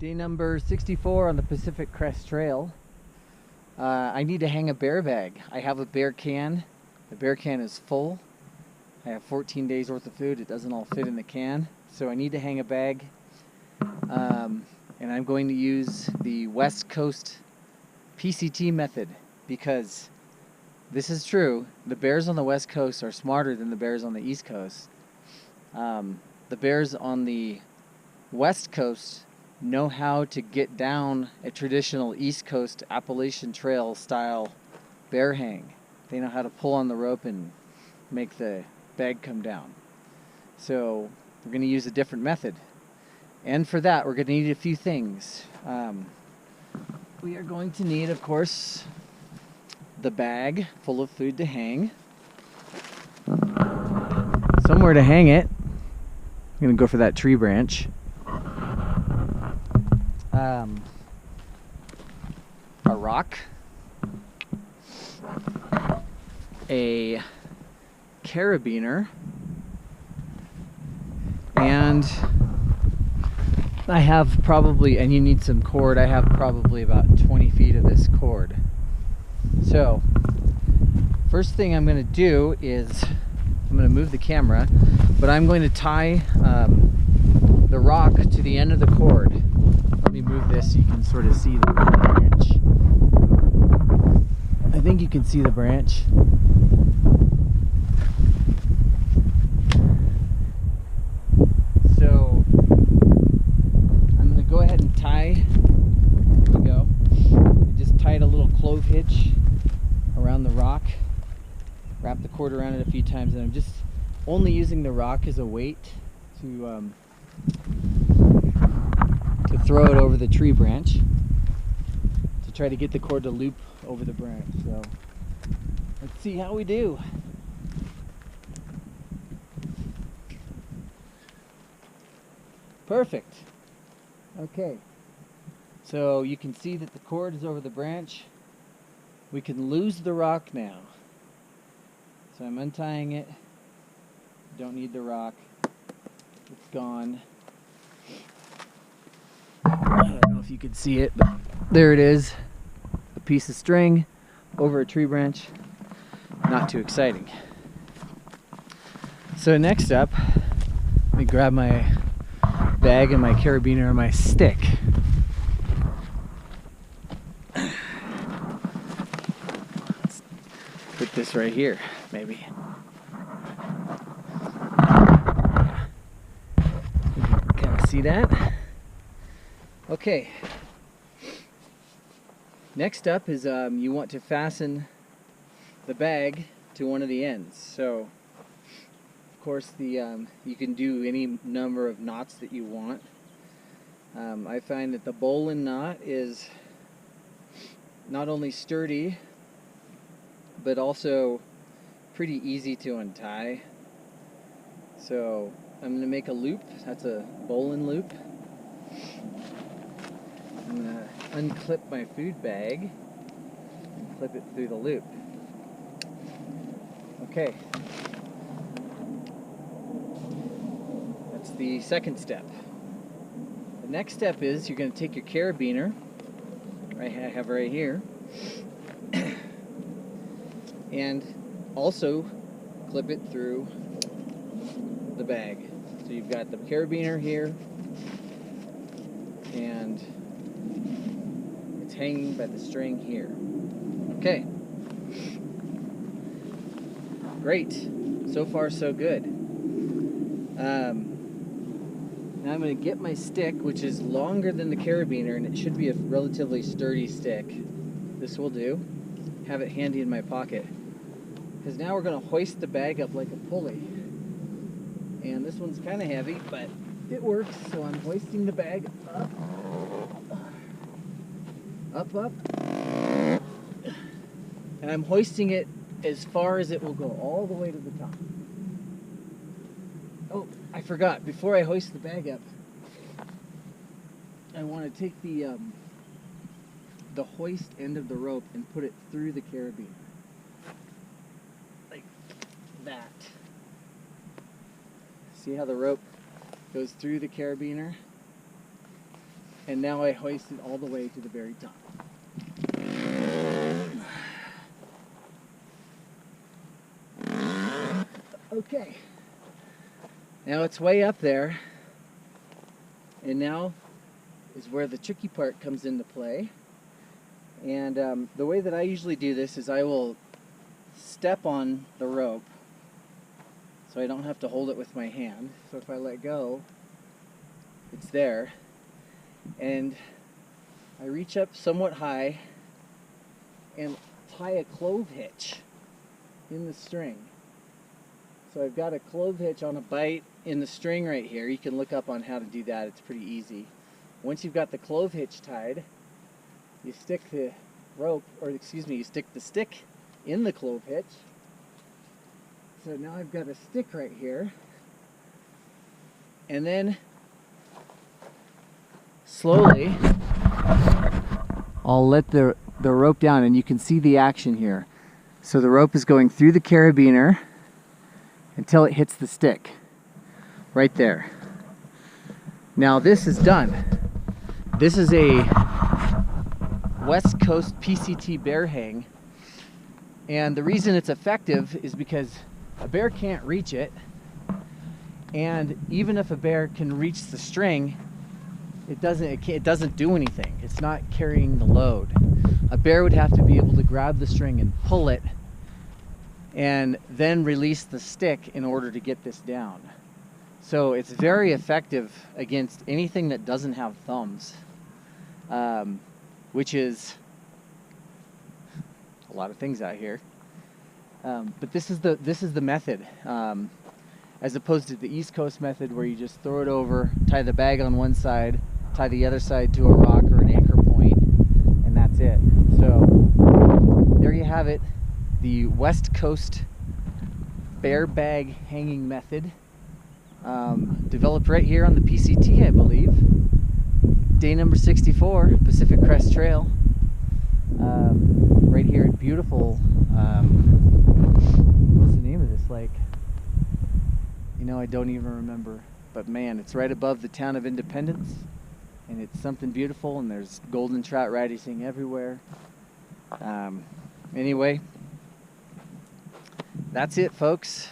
Day number 64 on the Pacific Crest Trail. I need to hang a bear bag. I have a bear can. The bear can is full. I have 14 days worth of food. It doesn't all fit in the can. So I need to hang a bag. And I'm going to use the West Coast PCT method because this is true. The bears on the West Coast are smarter than the bears on the East Coast. The bears on the West Coast know how to get down a traditional East Coast Appalachian Trail style bear hang. They know how to pull on the rope and make the bag come down. So we're going to use a different method. And for that, we're going to need a few things. We are going to need, of course, the bag full of food to hang. Somewhere to hang it. I'm going to go for that tree branch. A rock, a carabiner, and I have probably, and you need some cord, I have probably about 20 feet of this cord. So, first thing I'm going to do is, I'm going to move the camera, but I'm going to tie the rock to the end of the cord. Let me move this so you can sort of see the branch. I think you can see the branch. So I'm going to go ahead and tie. There we go. I just tied a little clove hitch around the rock. Wrap the cord around it a few times, and I'm just only using the rock as a weight to throw it over the tree branch to try to get the cord to loop over the branch. So let's see how we do. Perfect. Okay, so you can see that the cord is over the branch. We can lose the rock now. So I'm untying it. Don't need the rock. It's gone. I don't know if you can see it, but there it is. A piece of string over a tree branch. Not too exciting. So next up, let me grab my bag and my carabiner and my stick. Let's put this right here, maybe. Kind of see that? Okay. Next up is you want to fasten the bag to one of the ends. So, of course, you can do any number of knots that you want. I find that the bowline knot is not only sturdy, but also pretty easy to untie. So I'm going to make a loop. That's a bowline loop. I'm going to unclip my food bag and clip it through the loop. Okay. That's the second step. The next step is you're going to take your carabiner, I have right here, and also clip it through the bag. So you've got the carabiner here, and it's hanging by the string here. Okay. Great. So far, so good. Now I'm going to get my stick, which is longer than the carabiner, and it should be a relatively sturdy stick. This will do. Have it handy in my pocket. Because now we're going to hoist the bag up like a pulley. And this one's kind of heavy, but it works. So I'm hoisting the bag up. Up, up. And I'm hoisting it as far as it will go, all the way to the top. Oh, I forgot. Before I hoist the bag up, I want to take the hoist end of the rope and put it through the carabiner. Like that. See how the rope goes through the carabiner? And now I hoist it all the way to the very top. Okay. Now it's way up there. And now is where the tricky part comes into play. And the way that I usually do this is I will step on the rope so I don't have to hold it with my hand. So if I let go, it's there. And I reach up somewhat high and tie a clove hitch in the string. So I've got a clove hitch on a bight in the string right here. You can look up on how to do that. It's pretty easy. Once you've got the clove hitch tied, you stick the rope, or excuse me, you stick the stick in the clove hitch. So now I've got a stick right here. And then slowly I'll let the rope down, and you can see the action here. So the rope is going through the carabiner until it hits the stick right there. Now this is done. This is a West Coast PCT bear hang, and the reason it's effective is because a bear can't reach it, and even if a bear can reach the string, it doesn't do anything. It's not carrying the load. A bear would have to be able to grab the string and pull it and then release the stick in order to get this down. So it's very effective against anything that doesn't have thumbs, which is a lot of things out here. But this is the method, as opposed to the East Coast method where you just throw it over, tie the bag on one side, tie the other side to a rock or an anchor point, and that's it. So there you have it, the West Coast bear bag hanging method, developed right here on the PCT, I believe. Day number 64, Pacific Crest Trail, right here at beautiful, what's the name of this lake? You know, I don't even remember, but man, it's right above the town of Independence, and it's something beautiful, and there's golden trout radising everywhere. Anyway, that's it, folks.